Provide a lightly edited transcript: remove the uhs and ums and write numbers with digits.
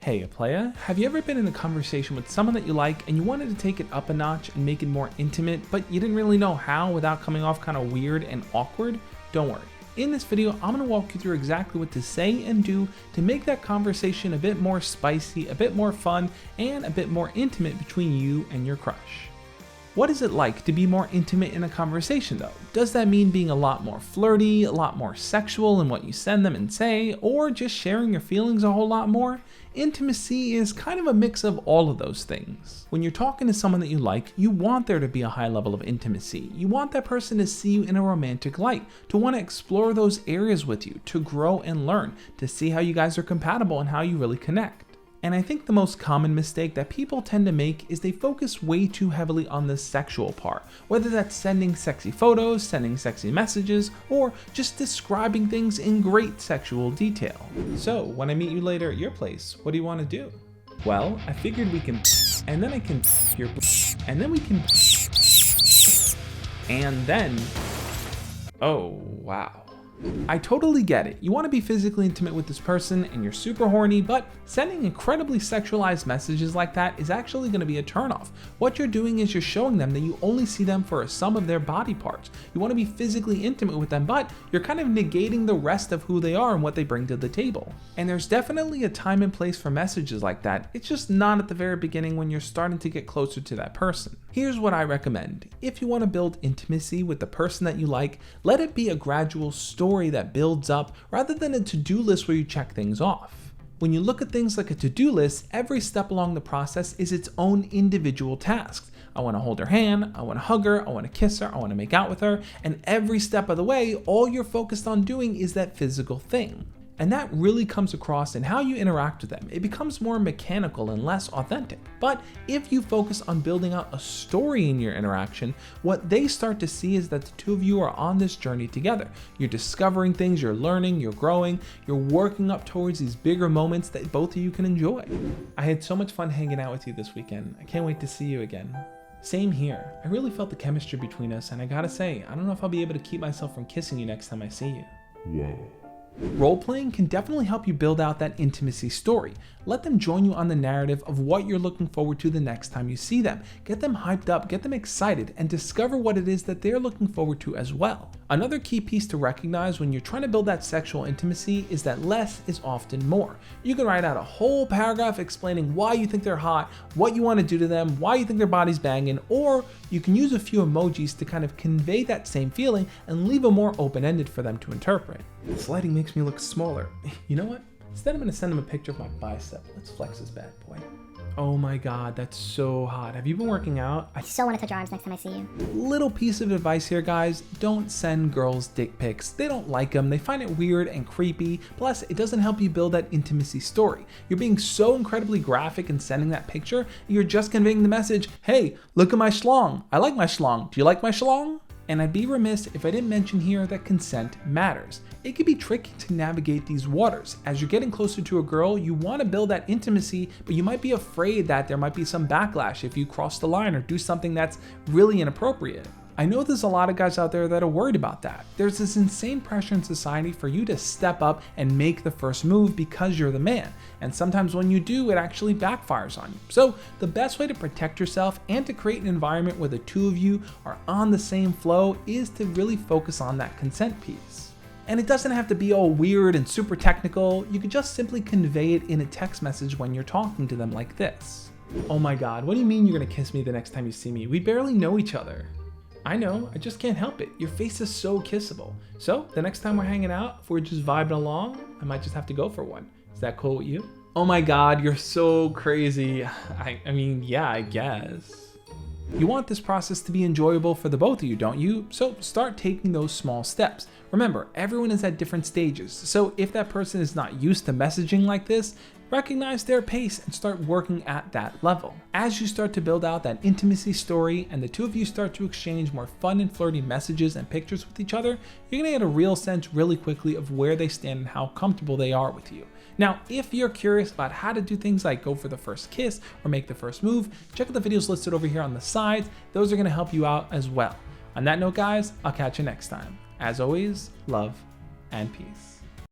Hey playa, have you ever been in a conversation with someone that you like and you wanted to take it up a notch and make it more intimate, but you didn't really know how without coming off kind of weird and awkward? Don't worry. In this video, I'm going to walk you through exactly what to say and do to make that conversation a bit more spicy, a bit more fun, and a bit more intimate between you and your crush. What is it like to be more intimate in a conversation though? Does that mean being a lot more flirty, a lot more sexual in what you send them and say, or just sharing your feelings a whole lot more? Intimacy is kind of a mix of all of those things. When you're talking to someone that you like, you want there to be a high level of intimacy. You want that person to see you in a romantic light, to want to explore those areas with you, to grow and learn, to see how you guys are compatible and how you really connect. And I think the most common mistake that people tend to make is they focus way too heavily on the sexual part, whether that's sending sexy photos, sending sexy messages, or just describing things in great sexual detail. So when I meet you later at your place, what do you want to do? Well, I figured we can and then I can your and then we can and then oh wow. I totally get it. You want to be physically intimate with this person and you're super horny, but sending incredibly sexualized messages like that is actually going to be a turnoff. What you're doing is you're showing them that you only see them for a sum of their body parts. You want to be physically intimate with them, but you're kind of negating the rest of who they are and what they bring to the table. And there's definitely a time and place for messages like that. It's just not at the very beginning when you're starting to get closer to that person. Here's what I recommend. If you want to build intimacy with the person that you like, let it be a gradual story that builds up rather than a to-do list where you check things off. When you look at things like a to-do list, every step along the process is its own individual task. I want to hold her hand, I want to hug her, I want to kiss her, I want to make out with her, and every step of the way, all you're focused on doing is that physical thing. And that really comes across in how you interact with them. It becomes more mechanical and less authentic. But if you focus on building out a story in your interaction, what they start to see is that the two of you are on this journey together. You're discovering things, you're learning, you're growing, you're working up towards these bigger moments that both of you can enjoy. I had so much fun hanging out with you this weekend. I can't wait to see you again. Same here. I really felt the chemistry between us, and I gotta say, I don't know if I'll be able to keep myself from kissing you next time I see you. Whoa. Role-playing can definitely help you build out that intimacy story. Let them join you on the narrative of what you're looking forward to the next time you see them. Get them hyped up, get them excited, and discover what it is that they're looking forward to as well. Another key piece to recognize when you're trying to build that sexual intimacy is that less is often more. You can write out a whole paragraph explaining why you think they're hot, what you want to do to them, why you think their body's banging, or you can use a few emojis to kind of convey that same feeling and leave it more open-ended for them to interpret. This lighting makes me look smaller. You know what? Instead, I'm going to send him a picture of my bicep. Let's flex this bad boy. Oh my god, that's so hot. Have you been working out? I so want to touch your arms next time I see you. Little piece of advice here, guys. Don't send girls dick pics. They don't like them. They find it weird and creepy. Plus, it doesn't help you build that intimacy story. You're being so incredibly graphic in sending that picture, you're just conveying the message, hey, look at my schlong. I like my schlong. Do you like my schlong? And I'd be remiss if I didn't mention here that consent matters. It can be tricky to navigate these waters. As you're getting closer to a girl, you want to build that intimacy, but you might be afraid that there might be some backlash if you cross the line or do something that's really inappropriate. I know there's a lot of guys out there that are worried about that. There's this insane pressure in society for you to step up and make the first move because you're the man. And sometimes when you do, it actually backfires on you. So the best way to protect yourself and to create an environment where the two of you are on the same flow is to really focus on that consent piece. And it doesn't have to be all weird and super technical. You could just simply convey it in a text message when you're talking to them like this. Oh my god, what do you mean you're gonna kiss me the next time you see me? We barely know each other. I know, I just can't help it. Your face is so kissable. So the next time we're hanging out, if we're just vibing along, I might just have to go for one. Is that cool with you? Oh my god, you're so crazy. I mean, yeah, I guess. You want this process to be enjoyable for the both of you, don't you? So start taking those small steps. Remember, everyone is at different stages. So if that person is not used to messaging like this, recognize their pace and start working at that level. As you start to build out that intimacy story and the two of you start to exchange more fun and flirty messages and pictures with each other, you're gonna get a real sense really quickly of where they stand and how comfortable they are with you. Now, if you're curious about how to do things like go for the first kiss or make the first move, check out the videos listed over here on the sides. Those are gonna help you out as well. On that note, guys, I'll catch you next time. As always, love and peace.